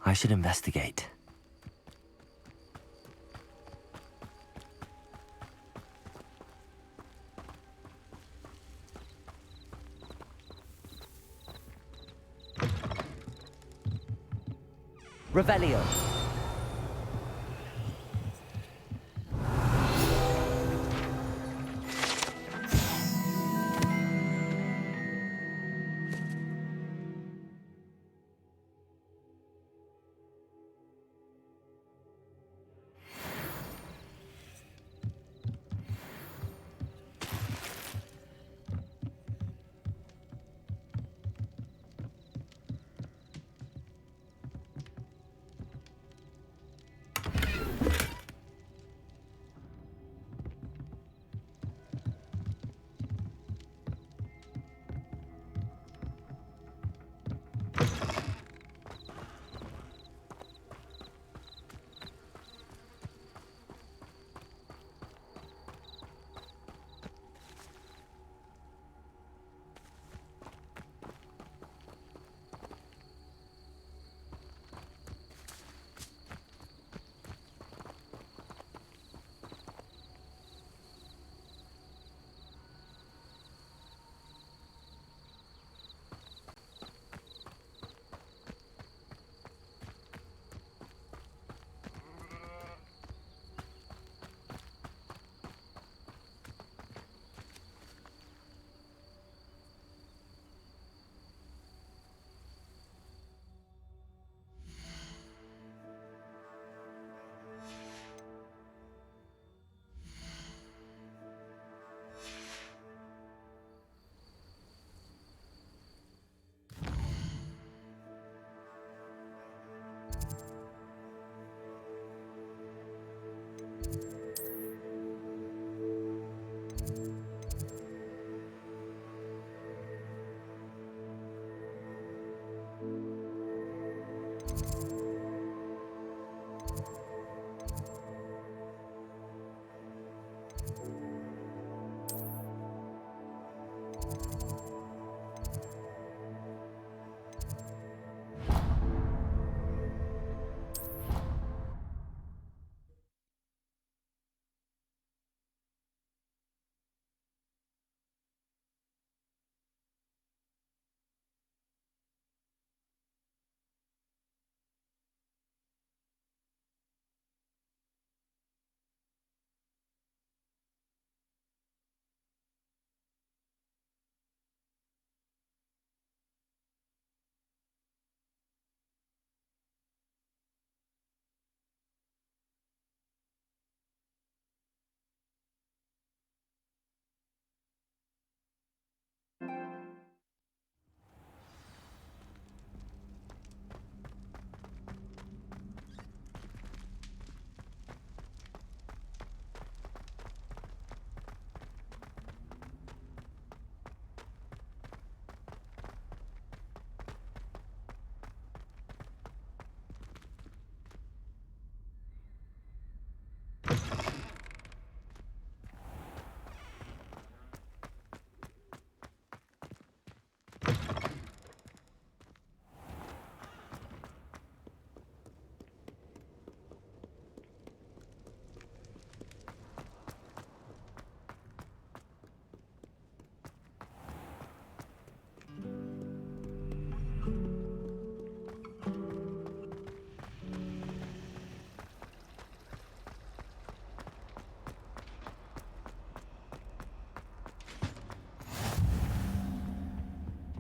I should investigate. Revelio.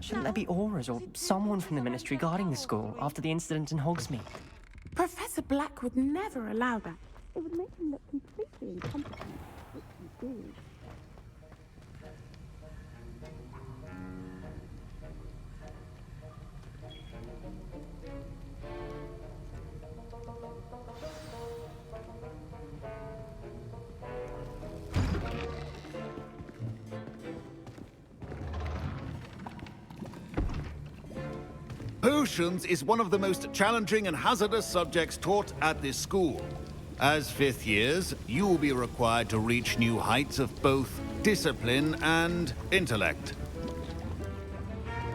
Shouldn't there be auras or someone from the Ministry guarding the school after the incident in Hogsmeade? Professor Black would never allow that. It would make him look completely incompetent, which he did. Potions is one of the most challenging and hazardous subjects taught at this school. As fifth years, you will be required to reach new heights of both discipline and intellect.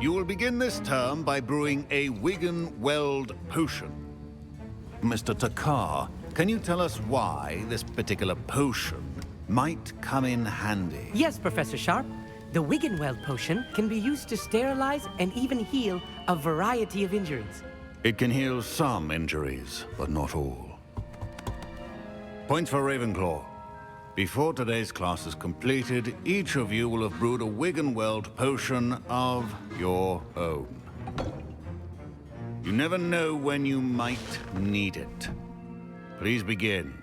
You will begin this term by brewing a Wigan Weld potion. Mr. Takar, can you tell us why this particular potion might come in handy? Yes, Professor Sharp. The Wiggenweld potion can be used to sterilize and even heal a variety of injuries. It can heal some injuries, but not all. Points for Ravenclaw. Before today's class is completed, each of you will have brewed a Wiggenweld potion of your own. You never know when you might need it. Please begin.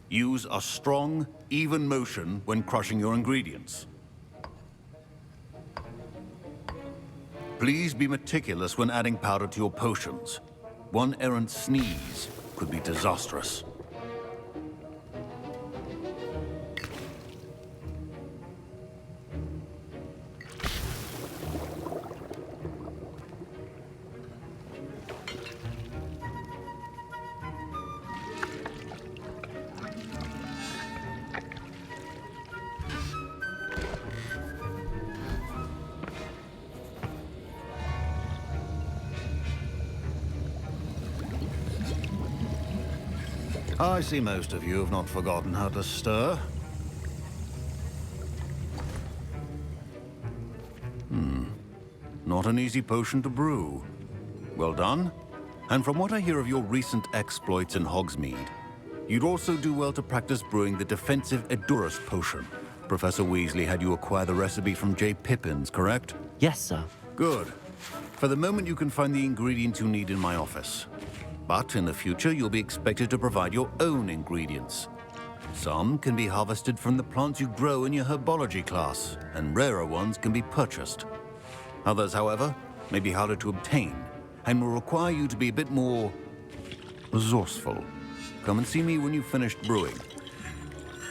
Use a strong, even motion when crushing your ingredients. Please be meticulous when adding powder to your potions. One errant sneeze could be disastrous. I see most of you have not forgotten how to stir. Not an easy potion to brew. Well done. And from what I hear of your recent exploits in Hogsmeade, you'd also do well to practice brewing the defensive Edurus potion. Professor Weasley had you acquire the recipe from J. Pippins, correct? Yes, sir. Good. For the moment, you can find the ingredients you need in my office. But in the future, you'll be expected to provide your own ingredients. Some can be harvested from the plants you grow in your herbology class, and rarer ones can be purchased. Others, however, may be harder to obtain, and will require you to be a bit more resourceful. Come and see me when you've finished brewing,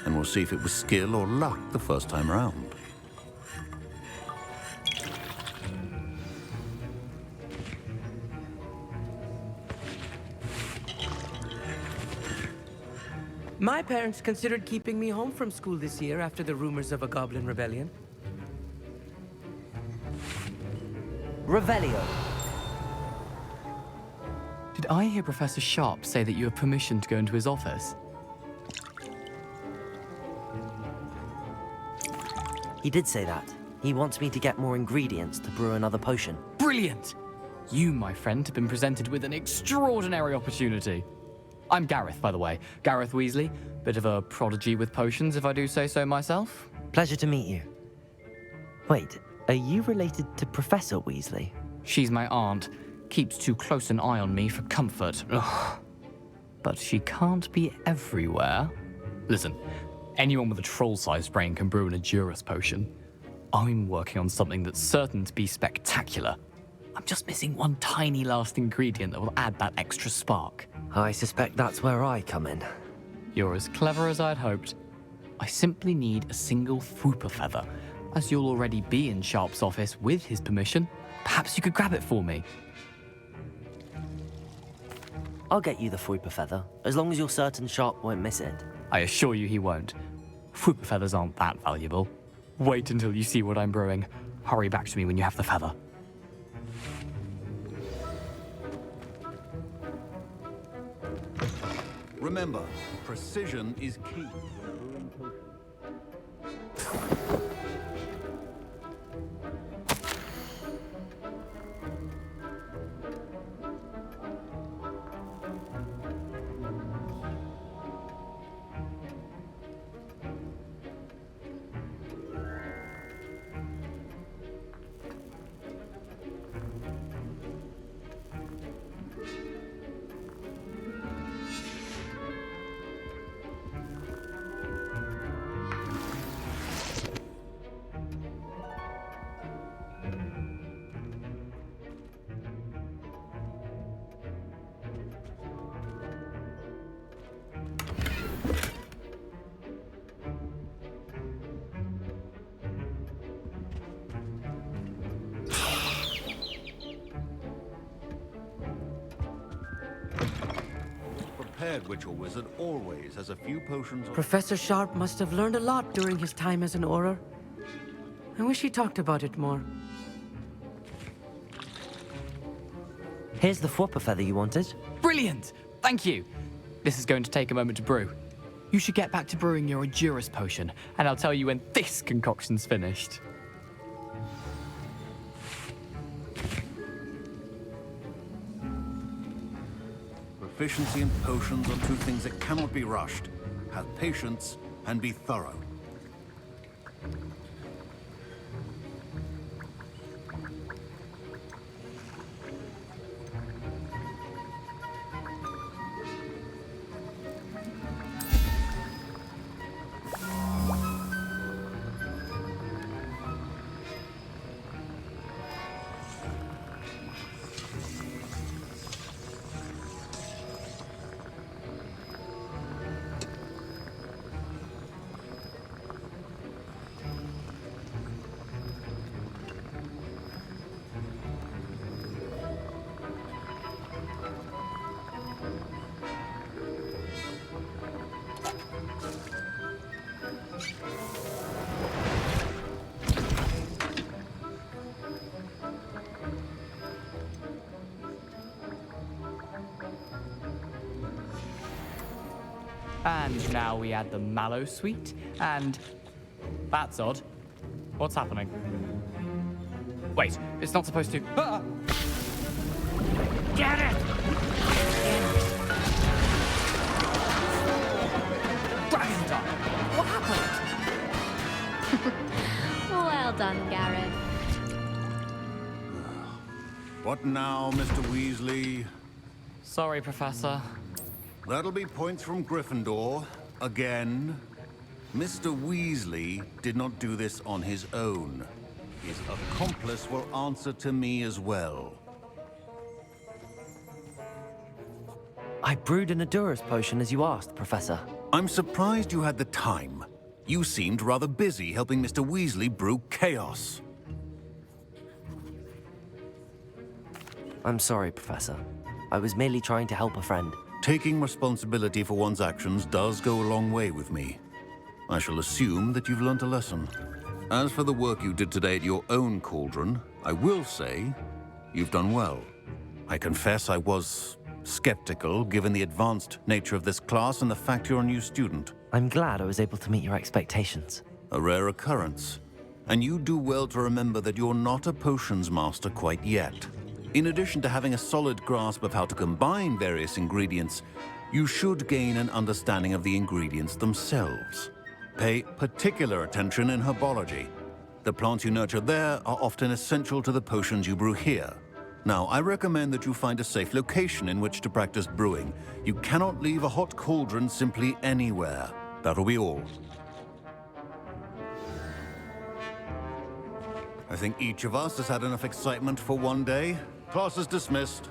and we'll see if it was skill or luck the first time around. My parents considered keeping me home from school this year after the rumors of a goblin rebellion. Revelio. Did I hear Professor Sharp say that you have permission to go into his office? He did say that. He wants me to get more ingredients to brew another potion. Brilliant! You, my friend, have been presented with an extraordinary opportunity. I'm Gareth, by the way. Gareth Weasley. Bit of a prodigy with potions, if I do say so myself. Pleasure to meet you. Wait, are you related to Professor Weasley? She's my aunt. Keeps too close an eye on me for comfort. Ugh. But she can't be everywhere. Listen, anyone with a troll-sized brain can brew an Edurus potion. I'm working on something that's certain to be spectacular. I'm just missing one tiny last ingredient that will add that extra spark. I suspect that's where I come in. You're as clever as I'd hoped. I simply need a single Fwooper feather. As you'll already be in Sharp's office with his permission, perhaps you could grab it for me. I'll get you the Fwooper feather, as long as you're certain Sharp won't miss it. I assure you he won't. Fwooper feathers aren't that valuable. Wait until you see what I'm brewing. Hurry back to me when you have the feather. Remember, precision is key. prepared witch or wizard always has a few potions on... Professor Sharp must have learned a lot during his time as an Auror. I wish he talked about it more. Here's the Whopper feather you wanted. Brilliant! Thank you! This is going to take a moment to brew. You should get back to brewing your Juris potion, and I'll tell you when this concoction's finished. Proficiency and potions are two things that cannot be rushed. Have patience and be thorough. And now we add the mallow sweet, and... That's odd. What's happening? Wait, it's not supposed to... Ah! Get it! Dragon time! What happened? Well done, Gareth. What now, Mr. Weasley? Sorry, Professor. That'll be points from Gryffindor. Again. Mr. Weasley did not do this on his own. His accomplice will answer to me as well. I brewed an Adurus potion as you asked, Professor. I'm surprised you had the time. You seemed rather busy helping Mr. Weasley brew chaos. I'm sorry, Professor. I was merely trying to help a friend. Taking responsibility for one's actions does go a long way with me. I shall assume that you've learnt a lesson. As for the work you did today at your own cauldron, I will say you've done well. I confess I was skeptical, given the advanced nature of this class and the fact you're a new student. I'm glad I was able to meet your expectations. A rare occurrence. And you do well to remember that you're not a potions master quite yet. In addition to having a solid grasp of how to combine various ingredients, you should gain an understanding of the ingredients themselves. Pay particular attention in herbology. The plants you nurture there are often essential to the potions you brew here. Now, I recommend that you find a safe location in which to practice brewing. You cannot leave a hot cauldron simply anywhere. That'll be all. I think each of us has had enough excitement for one day. Class is dismissed.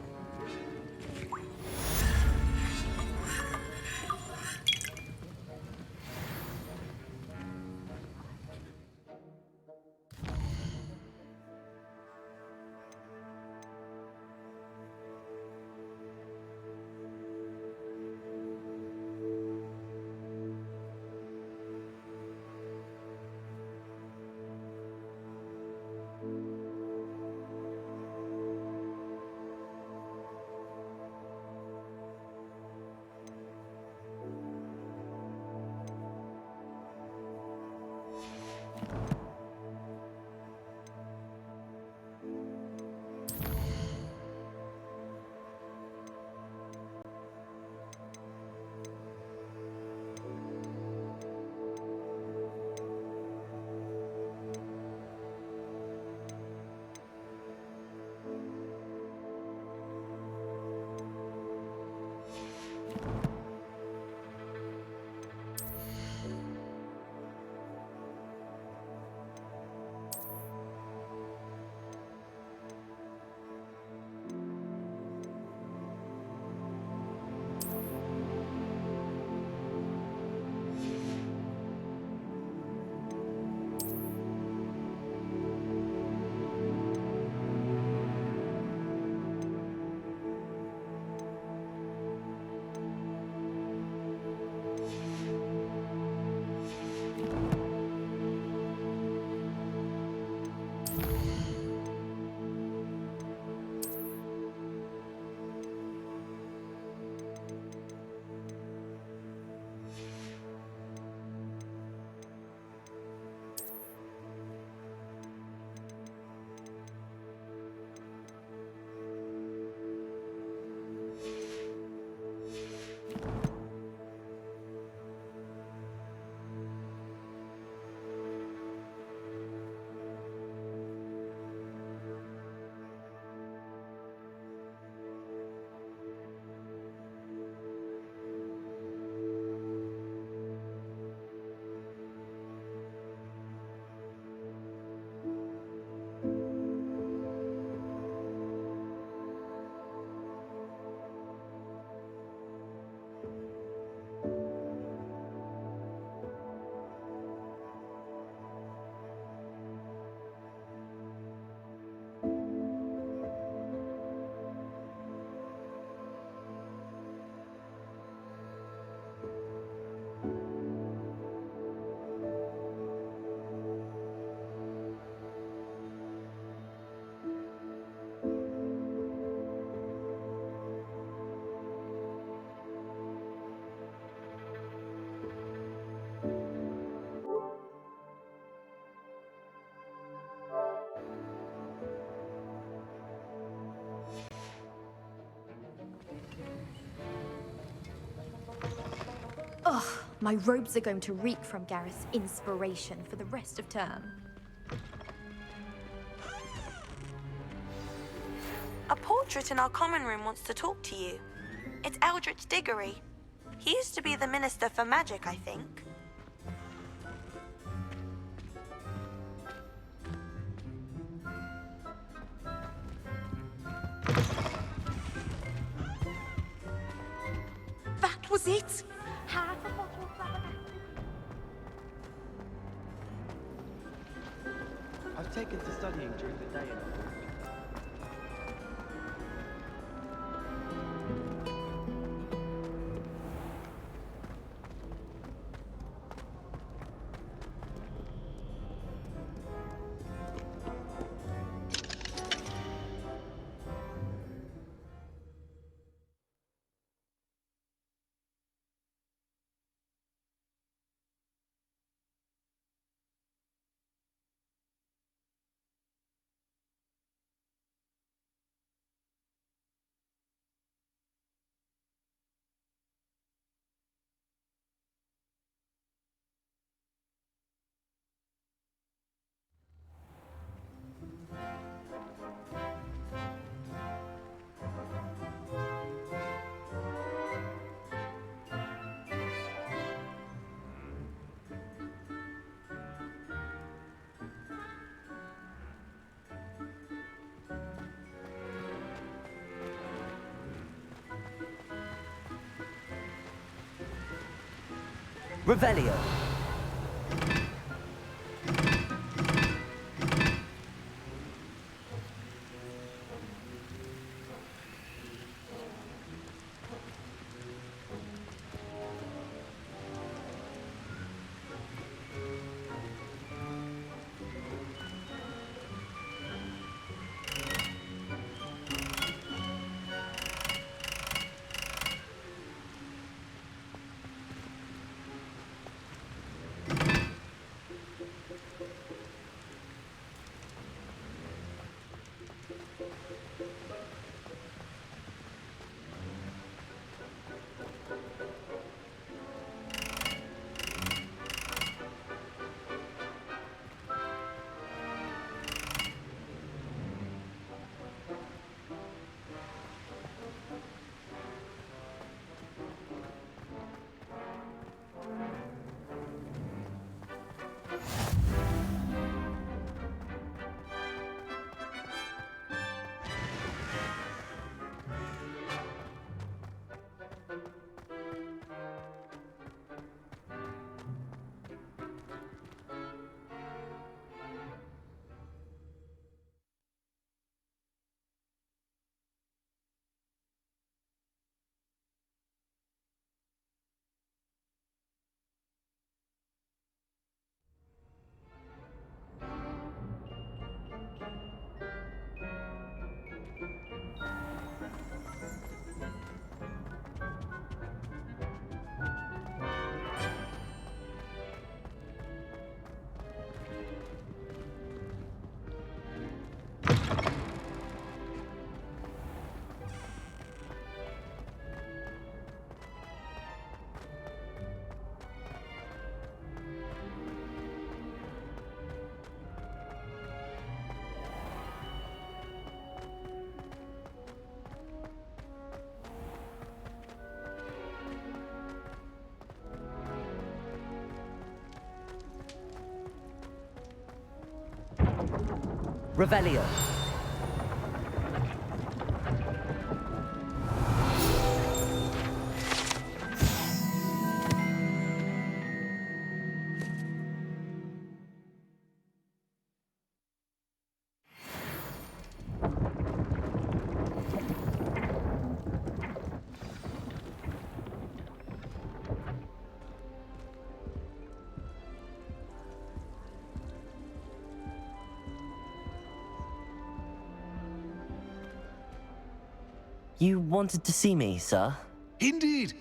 Ugh, my robes are going to reek from Gareth's inspiration for the rest of term. A portrait in our common room wants to talk to you. It's Eldritch Diggory. He used to be the Minister for Magic, I think. That was it! I've taken to studying during the day and Revelio. Revelio. You wanted to see me, sir? Indeed.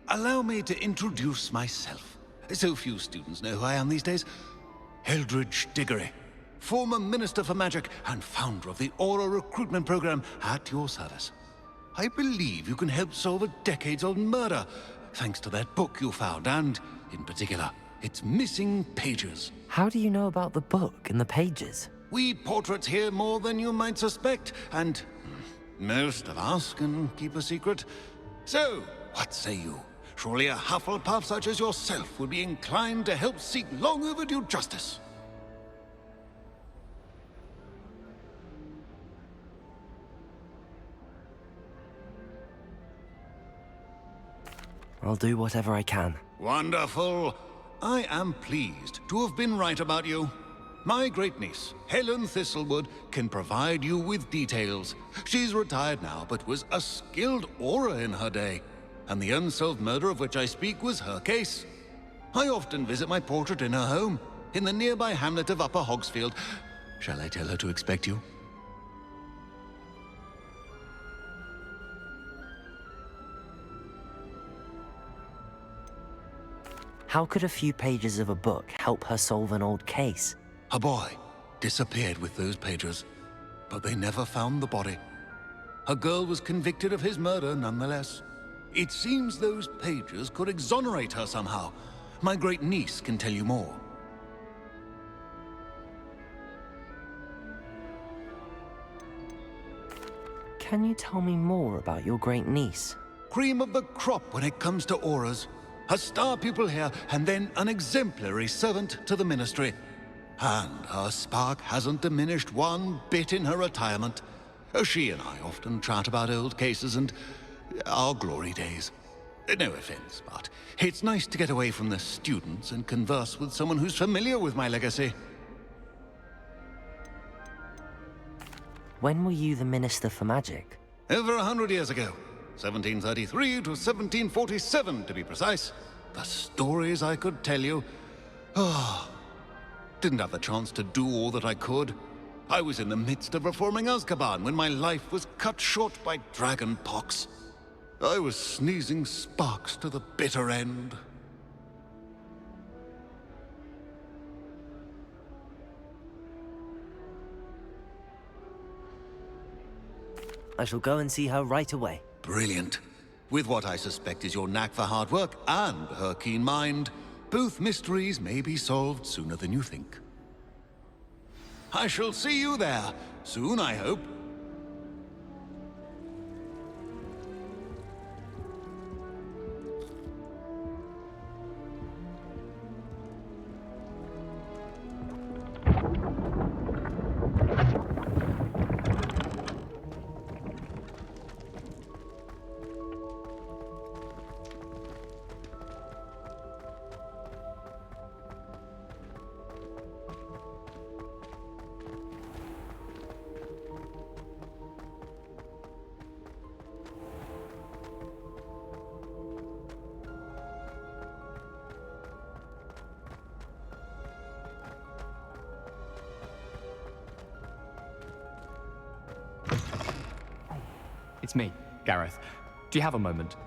Allow me to introduce myself. So few students know who I am these days. Eldritch Diggory, former Minister for Magic and founder of the Aura recruitment program at your service. I believe you can help solve a decades-old murder. thanks to that book you found, and, in particular, its missing pages. How do you know about the book and the pages? We portraits hear more than you might suspect, and most of us can keep a secret. So, what say you? Surely a Hufflepuff such as yourself would be inclined to help seek long overdue justice. I'll do whatever I can. Wonderful. I am pleased to have been right about you. My great-niece, Helen Thistlewood, can provide you with details. She's retired now, but was a skilled aura in her day. And the unsolved murder of which I speak was her case. I often visit my portrait in her home, in the nearby hamlet of Upper Hogsfield. Shall I tell her to expect you? How could a few pages of a book help her solve an old case? A boy disappeared with those pages, but they never found the body. A girl was convicted of his murder nonetheless. It seems those pages could exonerate her somehow. My great-niece can tell you more. Can you tell me more about your great-niece? Cream of the crop when it comes to auras. A star pupil here, and then an exemplary servant to the Ministry. And her spark hasn't diminished one bit in her retirement. She and I often chat about old cases and our glory days. No offense, but it's nice to get away from the students and converse with someone who's familiar with my legacy. When were you the Minister for Magic? Over 100 years ago. 1733 to 1747, to be precise. The stories I could tell you. Didn't have the chance to do all that I could. I was in the midst of reforming Azkaban when my life was cut short by dragon pox. I was sneezing sparks to the bitter end. I shall go and see her right away. Brilliant. With what I suspect is your knack for hard work and her keen mind, both mysteries may be solved sooner than you think. I shall see you there, soon I hope. It's me, Gareth. Do you have a moment?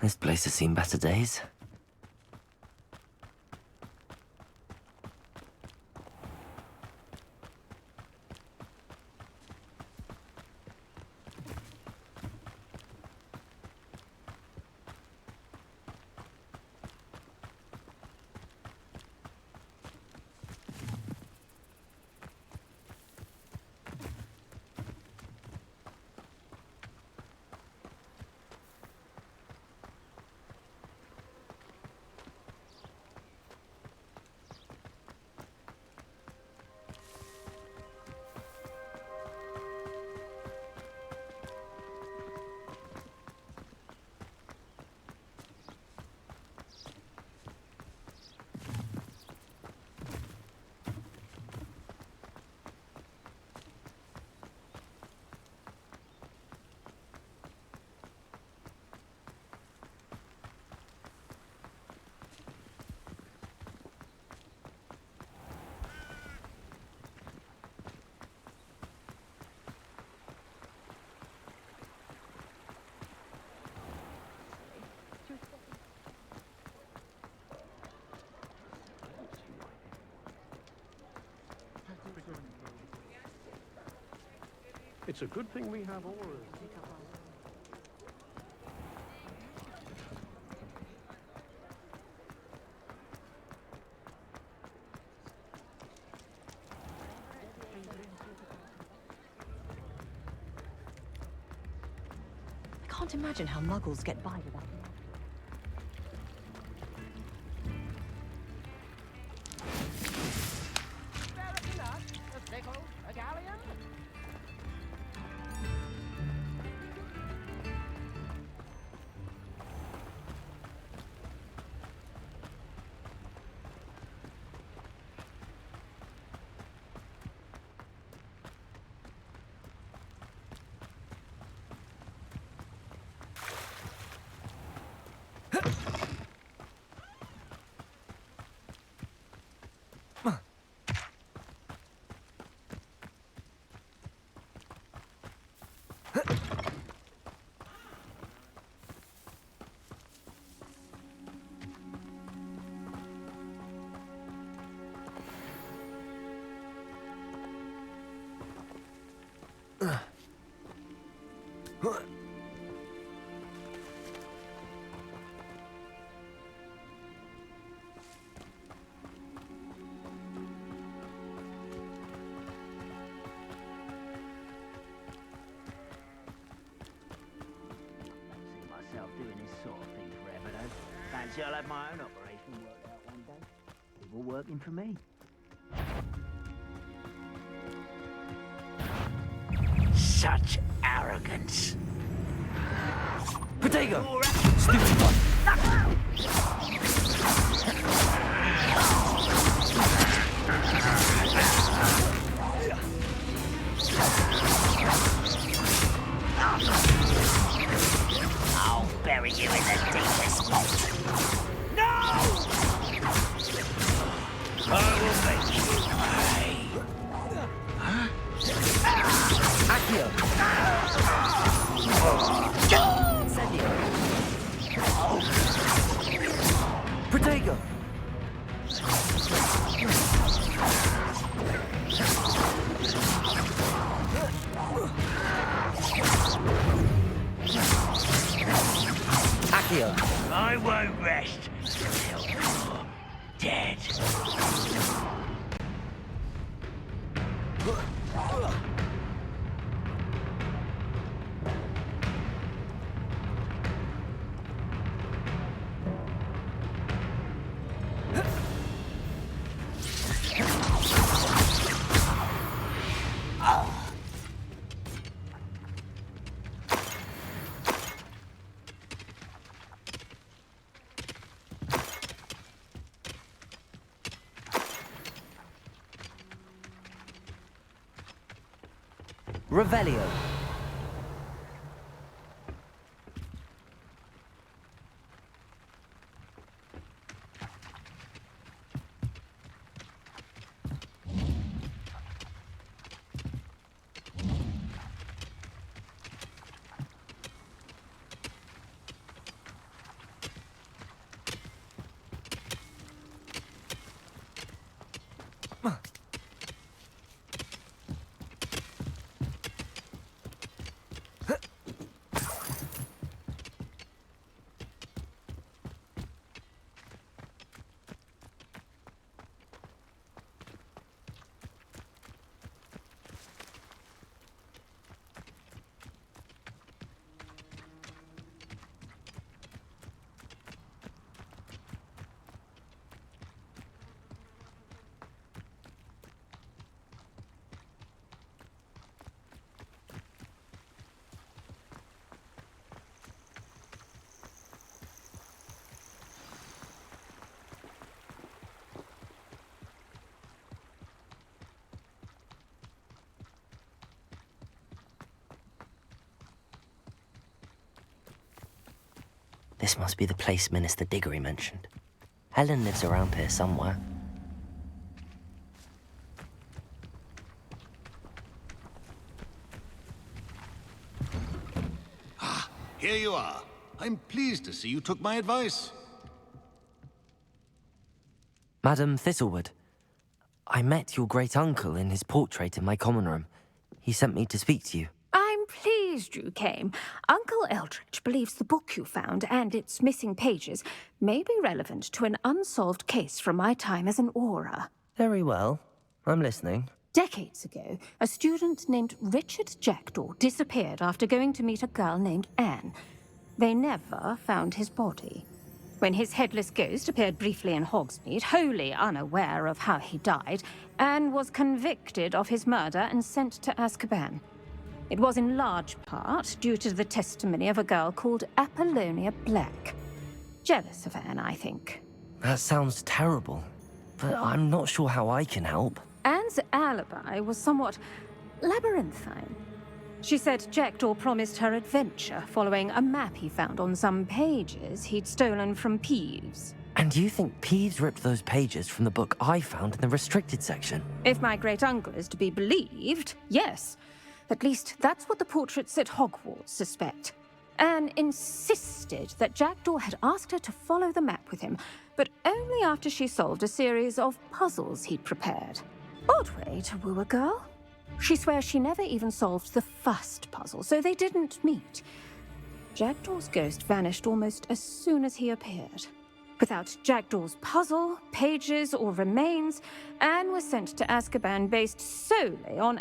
This place has seen better days. It's a good thing we have auras. I can't imagine how muggles get by without. I'll have my own operation worked out one day. It's all working for me. Such arrogance. Protego! Stupid one! I'll bury you in the deepest vault. I will make you pay. Accio! Sedio! Protego! Accio! I won't rest until you're dead. Revelio. This must be the place Minister Diggory mentioned. Helen lives around here somewhere. Ah, here you are. I'm pleased to see you took my advice. Madam Thistlewood, I met your great-uncle in his portrait in my common room. He sent me to speak to you. pleased you came. Uncle Eldritch believes the book you found and its missing pages may be relevant to an unsolved case from my time as an Auror. Very well. I'm listening. Decades ago, a student named Richard Jackdaw disappeared after going to meet a girl named Anne. They never found his body. When his headless ghost appeared briefly in Hogsmeade, wholly unaware of how he died, Anne was convicted of his murder and sent to Azkaban. It was in large part due to the testimony of a girl called Apollonia Black. Jealous of Anne, I think. That sounds terrible, but I'm not sure how I can help. Anne's alibi was somewhat labyrinthine. She said Jackdaw promised her adventure following a map he found on some pages he'd stolen from Peeves. And you think Peeves ripped those pages from the book I found in the restricted section? If my great-uncle is to be believed, yes. At least that's what the portraits at Hogwarts suspect. Anne insisted that Jackdaw had asked her to follow the map with him, but only after she solved a series of puzzles he'd prepared. Odd way to woo a girl. She swears she never even solved the first puzzle, so they didn't meet. Jackdaw's ghost vanished almost as soon as he appeared. Without Jackdaw's puzzle, pages, or remains, Anne was sent to Azkaban based solely on